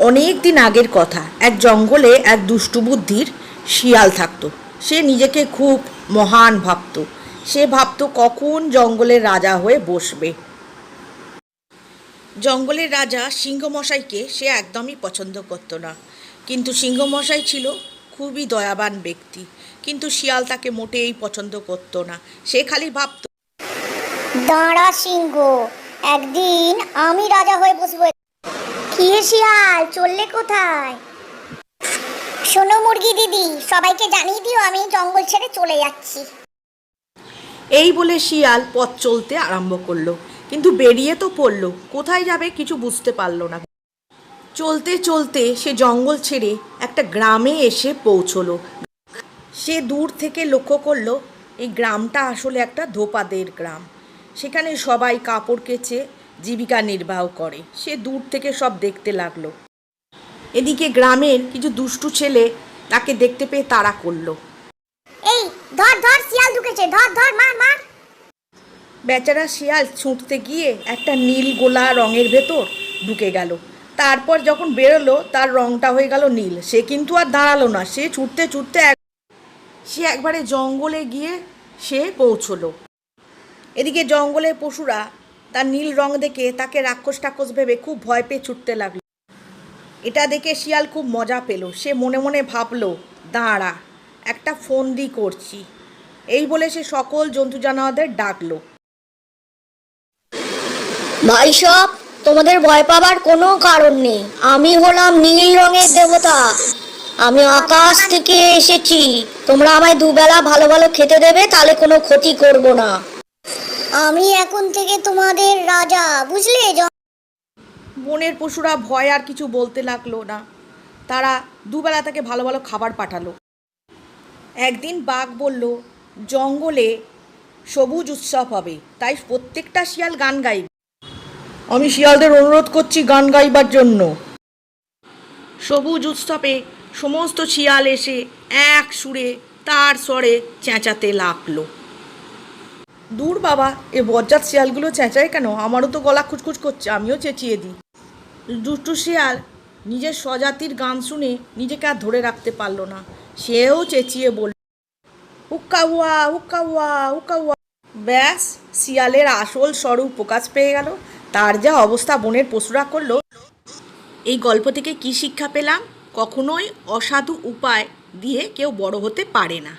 অনেক দিন আগের কথা, এক জঙ্গলে এক দুষ্টু বুদ্ধির শিয়াল থাকতো। সে নিজেকে খুব মহান ভাবত। সে ভাবত কখন জঙ্গলের রাজা হয়ে বসবে। জঙ্গলের রাজা সিংহমশাইকে সে একদমই পছন্দ করতো না। কিন্তু সিংহমশাই ছিল খুবই দয়াবান ব্যক্তি, কিন্তু শিয়াল তাকে মোটেই পছন্দ করতো না। সে খালি ভাবত, দাঁড়া সিংহ, একদিন আমি রাজা হয়ে বসবো। কি হে শিয়াল, চললে কোথায়? শোনো মুরগি দিদি, সবাইকে জানিয়ে দিও আমি জঙ্গল ছেড়ে চলে যাচ্ছি। এই বলে শিয়াল পথ চলতে আরম্ভ করলো, কিন্তু বেরিয়ে তো পড়লো, কোথায় যাবে কিছু বুঝতে পারলো না। চলতে চলতে সে জঙ্গল ছেড়ে একটা গ্রামে এসে পৌঁছলো। সে দূর থেকে লক্ষ্য করলো এই গ্রামটা আসলে একটা ধোপাদের গ্রাম। সেখানে সবাই কাপড় কেচে জীবিকা নির্বাহ করে। সে দূর থেকে সব দেখতে লাগলো। এদিকে গ্রামের কিছু দুষ্টু ছেলে তাকে দেখতে পেয়ে তাড়া করলো। এই ধর ধর, শিয়াল ঢুকেছে, ধর ধর, মার মার। বেচারা শিয়াল ছুটতে গিয়ে একটা নীল গোলা রঙের ভেতর ঢুকে গেল। তারপর যখন বেরোলো তার রঙটা হয়ে গেল নীল। সে কিন্তু আর দাঁড়ালো না, সে ছুটতে ছুটতে সে একবারে জঙ্গলে গিয়ে সে পৌঁছলো। এদিকে জঙ্গলের পশুরা তার নীল রং দেখে তাকে রাক্ষস টাক্ষস ভেবে খুব ভয় পেয়ে ছুটতে লাগলো। এটা দেখে শিয়াল খুব মজা পেল। সে মনে মনে ভাবলো, দাঁড়া, একটা ফন্দি করছি। এই বলে সে সকল জন্তু জানোয়ারদের ডাকলো। ভাই সব, তোমাদের ভয় পাবার কোনো কারণ নেই। আমি হলাম নীল রঙের দেবতা। আমি আকাশ থেকে এসেছি। তোমরা আমায় দুবেলা ভালো ভালো খেতে দেবে, তাহলে কোনো ক্ষতি করব না। আমি এখন থেকে তোমাদের রাজা, বুঝলে? বনের পশুরা ভয় আর কিছু বলতে লাগলো না। তারা দুবেলা তাকে ভালো ভালো খাবার পাঠালো। একদিন বাঘ বলল, জঙ্গলে সবুজ উৎসব হবে, তাই প্রত্যেকটা শিয়াল গান গাইবে। আমি শিয়ালদের অনুরোধ করছি গান গাইবার জন্য। সবুজ উৎসবে সমস্ত শিয়াল এসে এক সুরে তার স্বরে চেঁচাতে লাগলো। দূর বাবা, এ বজ্জাত শিয়ালগুলো চেঁচায় কেন? আমারও তো গলা খুচখুচ করছে, আমিও চেঁচিয়ে দিই। দুষ্টু শিয়াল নিজের স্বজাতির গান শুনে নিজেকে আর ধরে রাখতে পারলো না। সেও চেঁচিয়ে বলল, হুক্কা হুয়া হুক্কা হুয়া হুক্কা হুয়া। ব্যাস, শিয়ালের আসল স্বরূপ প্রকাশ পেয়ে গেল। তার যা অবস্থা বনের পশুরা করলো। এই গল্প থেকে কি শিক্ষা পেলাম? কখনোই অসাধু উপায় দিয়ে কেউ বড় হতে পারে না।